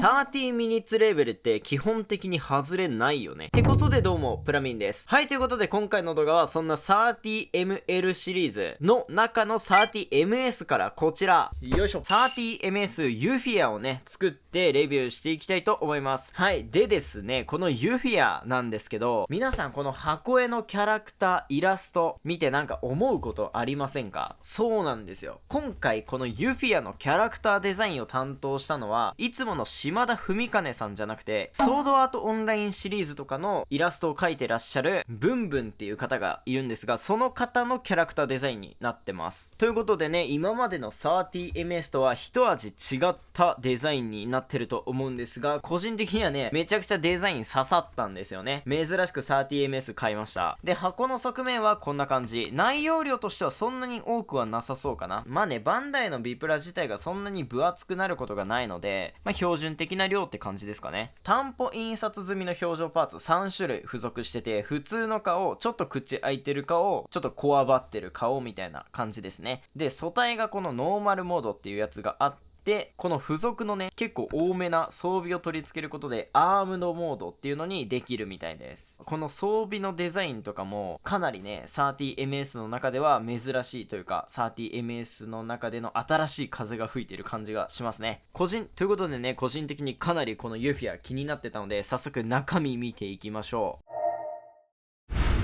30ミニッツレーベルって基本的に外れないよね。ってことでどうも、プラミンです。はい、ということで今回の動画はそんな 30ml シリーズの中の 30ms からこちら、よいしょ、30ms ユフィアをね、作ってレビューしていきたいと思います。はい、でですね、このユフィアなんですけど、皆さんこの箱絵のキャラクター、イラスト見てなんか思うことありませんか？そうなんですよ。今回このユフィアのキャラクターデザインを担当したのはいつもの島田文兼さんじゃなくて、ソードアートオンラインシリーズとかのイラストを描いてらっしゃるブンブンっていう方がいるんですが、その方のキャラクターデザインになってます。ということでね、今までの 30ms とは一味違ったデザインになってると思うんですが、個人的にはね、めちゃくちゃデザイン刺さったんですよね。珍しく 30ms 買いました。で、箱の側面はこんな感じ。内容量としてはそんなに多くはなさそうかな。まあね、バンダイのビプラ自体がそんなに分厚くなることがないので、まあ標準的な量って感じですかね。担保印刷済みの表情パーツ3種類付属してて、普通の顔、ちょっと口開いてる顔、ちょっとこわばってる顔みたいな感じですね。で、素体がこのノーマルモードっていうやつがあって、で、この付属のね、結構多めな装備を取り付けることでアームドモードっていうのにできるみたいです。この装備のデザインとかもかなりね、30ms の中では珍しいというか、30ms の中での新しい風が吹いている感じがしますね。ということでね、個人的にかなりこのユフィア気になってたので、早速中身見ていきましょ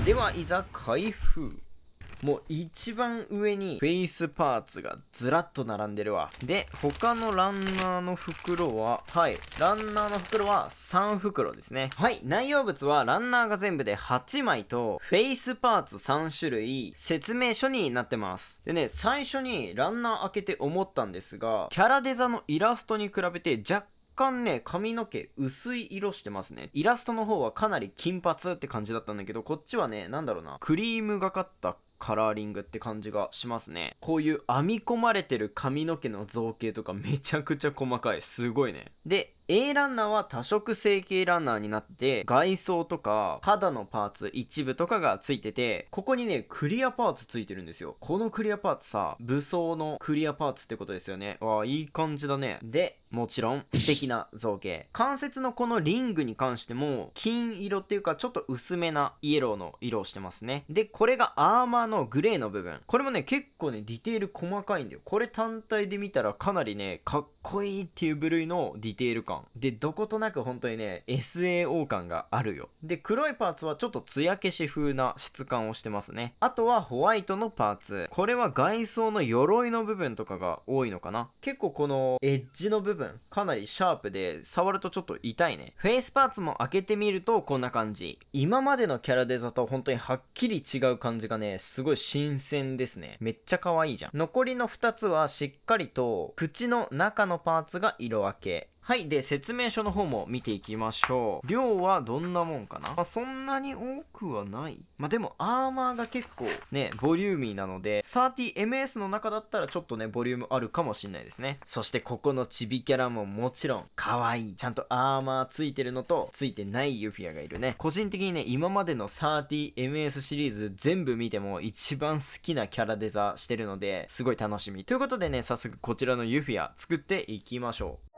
う。では、いざ開封。もう一番上にフェイスパーツがずらっと並んでるわ。で、他のランナーの袋は、ランナーの袋は3袋ですね。はい、内容物はランナーが全部で8枚と、フェイスパーツ3種類、説明書になってます。でね、最初にランナー開けて思ったんですが、キャラデザのイラストに比べて若干ね、髪の毛薄い色してますね。イラストの方はかなり金髪って感じだったんだけど、こっちはね、なんだろうな、クリームがかったカラーリングって感じがしますね。こういう編み込まれてる髪の毛の造形とかめちゃくちゃ細かい。すごいね。で、A ランナーは多色成形ランナーになって、外装とか肌のパーツ一部とかがついてて、ここにね、クリアパーツついてるんですよ。このクリアパーツさ、武装のクリアパーツってことですよね。わあ、いい感じだね。で、もちろん素敵な造形。関節のこのリングに関しても金色っていうかちょっと薄めなイエローの色をしてますね。で、これがアーマーのグレーの部分。これもね、結構ね、ディテール細かいんだよ。これ単体で見たらかなりね、かっこいいっていう部類のディテール感。で、どことなく本当にね、SAO 感があるよ。で、黒いパーツはちょっと艶消し風な質感をしてますね。あとはホワイトのパーツ。これは外装の鎧の部分とかが多いのかな。結構このエッジの部分、かなりシャープで、触るとちょっと痛いね。フェイスパーツも開けてみるとこんな感じ。今までのキャラデザと本当にはっきり違う感じがね、すごい新鮮ですね。めっちゃ可愛いじゃん。残りの2つはしっかりと口の中のパーツが色分け。はい。で、説明書の方も見ていきましょう。量はどんなもんかな。まあ、そんなに多くはない。まあ、でも、アーマーが結構ね、ボリューミーなので、30ms の中だったらちょっとね、ボリュームあるかもしんないですね。そして、ここのチビキャラももちろん、可愛い。ちゃんとアーマーついてるのと、ついてないユフィアがいるね。個人的にね、今までの 30ms シリーズ全部見ても一番好きなキャラデザしてるので、すごい楽しみ。ということでね、早速こちらのユフィア作っていきましょう。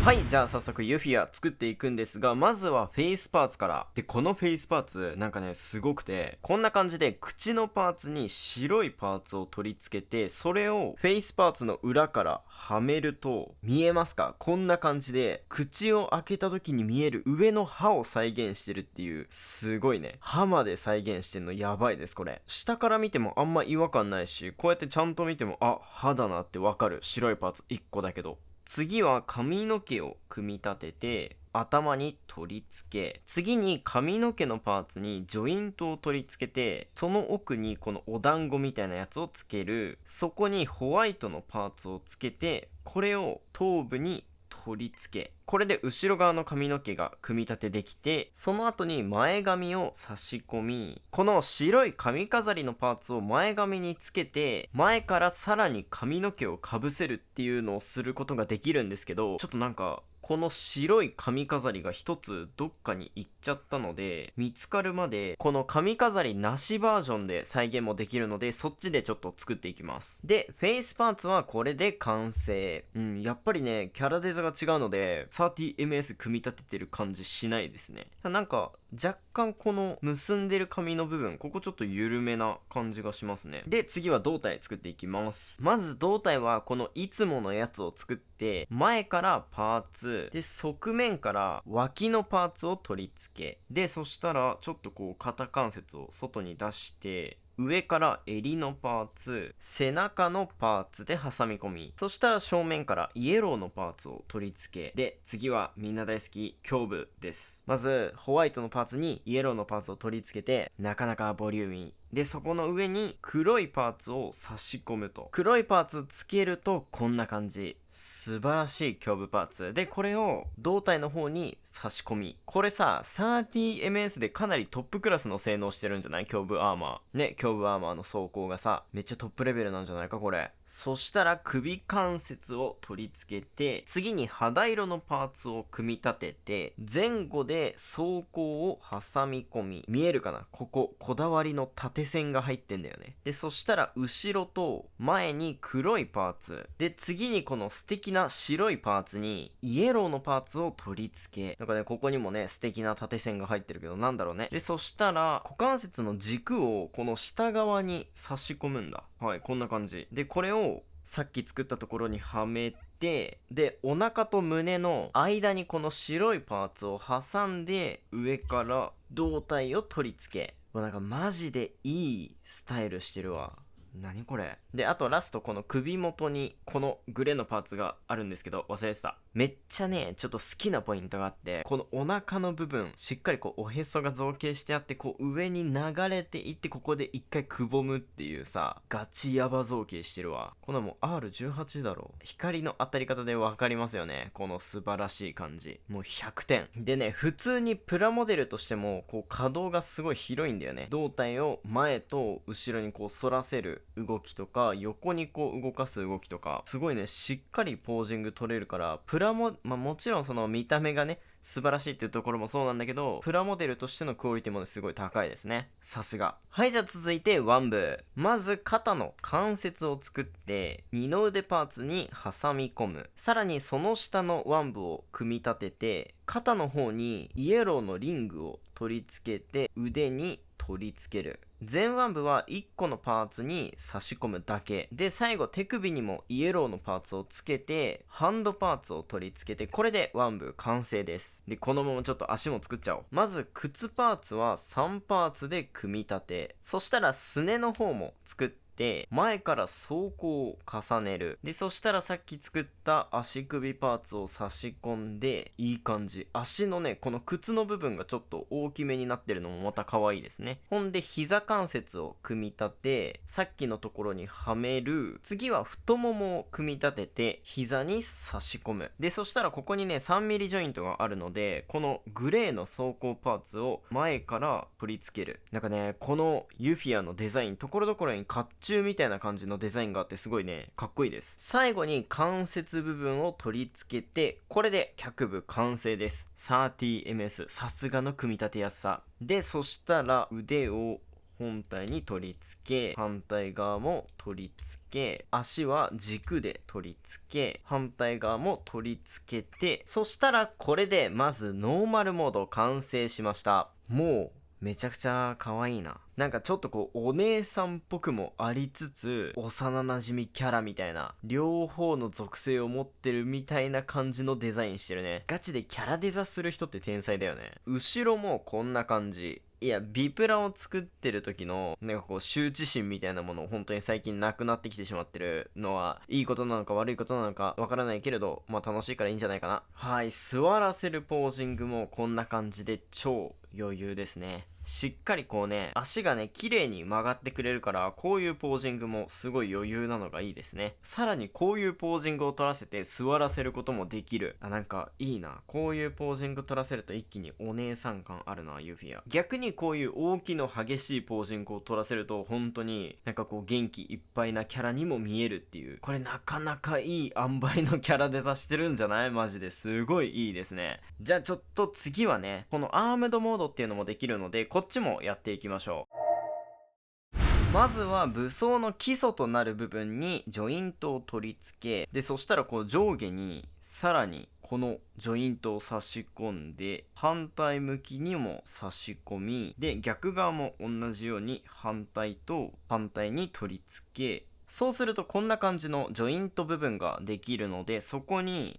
はい、じゃあ早速ユフィア作っていくんですが、まずはフェイスパーツから。で、このフェイスパーツなんかね、すごくて、こんな感じで口のパーツに白いパーツを取り付けて、それをフェイスパーツの裏からはめると、見えますか？こんな感じで口を開けた時に見える上の歯を再現してるっていう、すごいね、歯まで再現してんのやばいです。これ下から見てもあんま違和感ないし、こうやってちゃんと見ても歯だなってわかる。白いパーツ1個だけど。次は髪の毛を組み立てて頭に取り付け、次に髪の毛のパーツにジョイントを取り付けて、その奥にこのお団子みたいなやつをつける。そこにホワイトのパーツをつけて、これを頭部に取り付け、これで後ろ側の髪の毛が組み立てできて、その後に前髪を差し込み、この白い髪飾りのパーツを前髪につけて、前からさらに髪の毛をかぶせるっていうのをすることができるんですけど、ちょっとなんかこの白い髪飾りが一つどっかに行っちゃったので、見つかるまでこの髪飾りなしバージョンで再現もできるので、そっちでちょっと作っていきます。でフェイスパーツはこれで完成。やっぱりねキャラデザが違うので 30ms 組み立ててる感じしないですね。なんか若干この結んでる髪の部分、ここちょっと緩めな感じがしますね。で次は胴体作っていきます。まず胴体はこのいつものやつを作って、前からパーツで側面から脇のパーツを取り付けで、そしたらちょっとこう肩関節を外に出して、上から襟のパーツ、背中のパーツで挟み込み、そしたら正面からイエローのパーツを取り付けで、次はみんな大好き胸部です。まずホワイトのパーツにイエローのパーツを取り付けて、なかなかボリューミーで、そこの上に黒いパーツを差し込むと、黒いパーツつけるとこんな感じ、素晴らしい胸部パーツで、これを胴体の方に差し込み、これさ 30ms でかなりトップクラスの性能してるんじゃない？胸部アーマーね、胸部アーマーの装甲がさめっちゃトップレベルなんじゃないかこれ。そしたら首関節を取り付けて、次に肌色のパーツを組み立てて、前後で装甲を挟み込み、見えるかな、こここだわりの縦線が入ってんだよね。でそしたら後ろと前に黒いパーツで、次にこの素敵な白いパーツにイエローのパーツを取り付け、なんかねここにもね素敵な縦線が入ってるけど、なんだろうね。でそしたら股関節の軸をこの下側に差し込むんだ。はい、こんな感じで、これをさっき作ったところにはめて、でお腹と胸の間にこの白いパーツを挟んで、上から胴体を取り付け、なんかマジでいいスタイルしてるわ。何これ。であとラスト、この首元にこのグレーのパーツがあるんですけど、忘れてた。めっちゃねちょっと好きなポイントがあって、このお腹の部分しっかりこうおへそが造形してあって、こう上に流れていって、ここで一回くぼむっていうさ、ガチヤバ造形してるわ。このもう R18 だろ。光の当たり方で分かりますよね、この素晴らしい感じ。もう100点でね、普通にプラモデルとしてもこう可動がすごい広いんだよね。胴体を前と後ろにこう反らせる動きとか、横にこう動かす動きとか、すごいねしっかりポージング取れるから、もちろんその見た目がね素晴らしいっていうところもそうなんだけど、プラモデルとしてのクオリティも、ね、すごい高いですね、さすが。はい、じゃあ続いて腕部。まず肩の関節を作って二の腕パーツに挟み込む。さらにその下の腕部を組み立てて、肩の方にイエローのリングを取り付けて腕に取り付ける。前腕部は1個のパーツに差し込むだけで、最後手首にもイエローのパーツをつけてハンドパーツを取り付けて、これで腕部完成です。でこのままちょっと足も作っちゃおう。まず靴パーツは3パーツで組み立て、そしたらすねの方も作って前から装甲を重ねる。でそしたらさっき作った足首パーツを差し込んで、いい感じ。足のねこの靴の部分がちょっと大きめになってるのもまた可愛いですね。ほんで膝関節を組み立て、さっきのところにはめる。次は太ももを組み立てて膝に差し込む。でそしたらここにね 3mm ジョイントがあるので、このグレーの装甲パーツを前から取り付ける。なんかねこのユフィアのデザイン、ところどころに甲冑みたいな感じのデザインがあって、すごいねかっこいいです。最後に関節部分を取り付けて、これで脚部完成です。 30ms さすがの組み立てやすさで、そしたら腕を本体に取り付け、反対側も取り付け、足は軸で取り付け、反対側も取り付けて、そしたらこれでまずノーマルモード完成しました。もうめちゃくちゃ可愛いな。なんかちょっとこうお姉さんっぽくもありつつ、幼馴染キャラみたいな両方の属性を持ってるみたいな感じのデザインしてるね。ガチでキャラデザする人って天才だよね。後ろもこんな感じ。いやビプラを作ってる時のなんかこう羞恥心みたいなものを本当に最近なくなってきてしまってるのは、いいことなのか悪いことなのかわからないけれど、まあ楽しいからいいんじゃないかな。はい、座らせるポージングもこんな感じで超余裕ですね。しっかりこうね、足がね、綺麗に曲がってくれるから、こういうポージングもすごい余裕なのがいいですね。さらにこういうポージングを取らせて座らせることもできる。なんかいいな。こういうポージング取らせると一気にお姉さん感あるな、ユフィア。逆にこういう大きの激しいポージングを取らせると、本当になんかこう元気いっぱいなキャラにも見えるっていう。これなかなかいい塩梅のキャラデザしてるんじゃない？マジですごいいいですね。じゃあちょっと次はね、このアームドモードっていうのもできるので、こっちもやっていきましょう。まずは武装の基礎となる部分にジョイントを取り付け、でそしたらこう上下にさらにこのジョイントを差し込んで、反対向きにも差し込み、で逆側も同じように反対と反対に取り付け、そうするとこんな感じのジョイント部分ができるので、そこに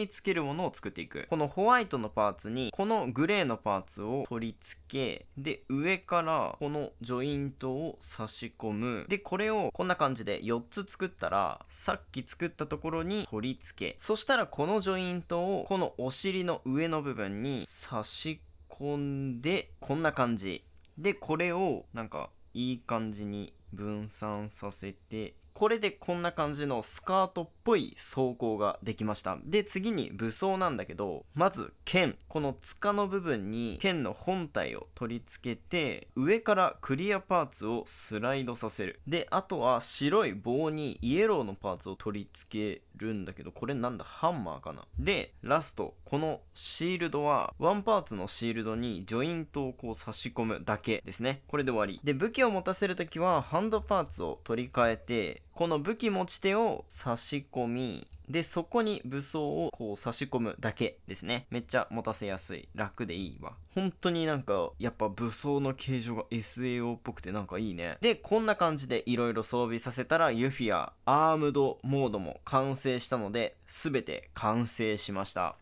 つけるものを作っていく。このホワイトのパーツにこのグレーのパーツを取り付け、で上からこのジョイントを差し込む。でこれをこんな感じで4つ作ったら、さっき作ったところに取り付け、そしたらこのジョイントをこのお尻の上の部分に差し込んで、こんな感じで、これをなんかいい感じに分散させて、これでこんな感じのスカートっぽい装甲ができました。で次に武装なんだけど、まず剣、この塚の部分に剣の本体を取り付けて、上からクリアパーツをスライドさせる。であとは白い棒にイエローのパーツを取り付けるんだけど、これなんだ、ハンマーかな。でラスト、このシールドはワンパーツのシールドにジョイントをこう差し込むだけですね。これで終わりで、武器を持たせるときはハンドパーツを取り替えて、この武器持ち手を差し込み、でそこに武装をこう差し込むだけですね。めっちゃ持たせやすい、楽でいいわ。本当になんかやっぱ武装の形状が SAO っぽくてなんかいいね。でこんな感じでいろいろ装備させたら、ユフィアアームドモードも完成したので、全て完成しました。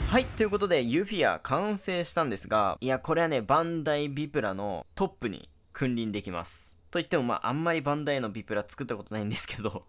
はい、ということでユフィア完成したんですが、いやこれはね、バンダイビプラのトップに君臨できます。といってもあんまりバンダイのビプラ作ったことないんですけど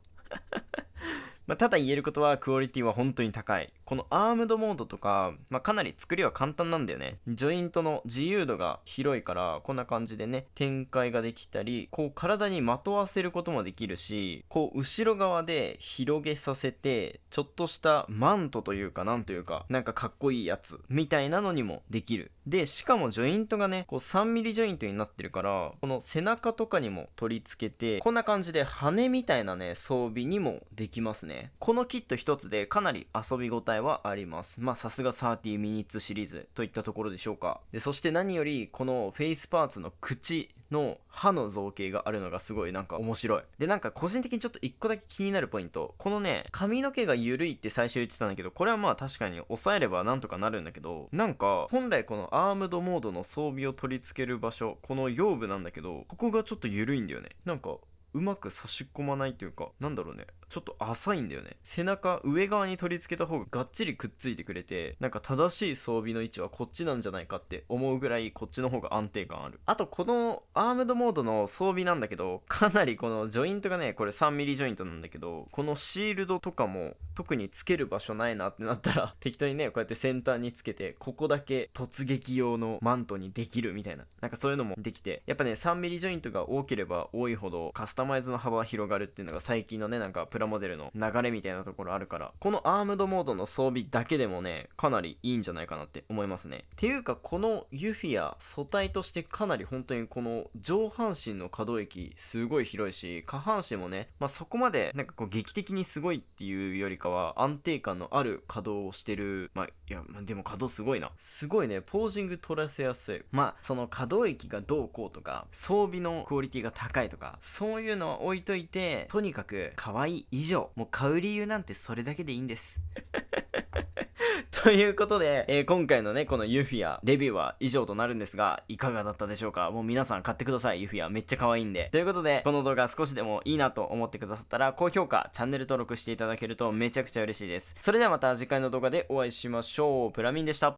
ただ言えることはクオリティは本当に高い。このアームドモードとか、かなり作りは簡単なんだよね。ジョイントの自由度が広いから、こんな感じでね、展開ができたり、こう体にまとわせることもできるし、こう後ろ側で広げさせて、ちょっとしたマントというか、なんというか、なんかかっこいいやつみたいなのにもできる。でしかもジョイントがね、こう 3mm ジョイントになってるから、この背中とかにも取り付けて、こんな感じで羽みたいなね、装備にもできますね。このキット一つでかなり遊び応えはあります。さすが30ミニッツシリーズといったところでしょうか。でそして何よりこのフェイスパーツの口の歯の造形があるのがすごいなんか面白い。でなんか個人的にちょっと一個だけ気になるポイント、このね、髪の毛が緩いって最初言ってたんだけど、これは確かに抑えればなんとかなるんだけど、なんか本来このアームドモードの装備を取り付ける場所、この腰部なんだけど、ここがちょっと緩いんだよね。なんかうまく差し込まないというか、なんだろうね、ちょっと浅いんだよね。背中上側に取り付けた方ががっちりくっついてくれて、なんか正しい装備の位置はこっちなんじゃないかって思うぐらいこっちの方が安定感ある。あとこのアームドモードの装備なんだけど、かなりこのジョイントがね、これ 3mm ジョイントなんだけど、このシールドとかも特につける場所ないなってなったら適当にね、こうやって先端につけて、ここだけ突撃用のマントにできるみたいな、なんかそういうのもできて、やっぱね 3mm ジョイントが多ければ多いほどカスタマイズの幅は広がるっていうのが最近のね、なんかプラモデルの流れみたいなところあるから、このアームドモードの装備だけでもね、かなりいいんじゃないかなって思いますね。っていうかこのユフィア素体としてかなり本当にこの上半身の可動域すごい広いし、下半身もね、そこまでなんかこう劇的にすごいっていうよりかは安定感のある稼働をしてる。でも稼働すごいな、すごいね、ポージング取らせやすい。その可動域がどうこうとか、装備のクオリティが高いとか、そういうのは置いといて、とにかく可愛い以上、もう買う理由なんてそれだけでいいんですということで、今回のねこのユフィアレビューは以上となるんですが、いかがだったでしょうか。もう皆さん買ってください。ユフィアめっちゃ可愛いんで。ということで、この動画少しでもいいなと思ってくださったら高評価、チャンネル登録していただけるとめちゃくちゃ嬉しいです。それではまた次回の動画でお会いしましょう。プラミンでした。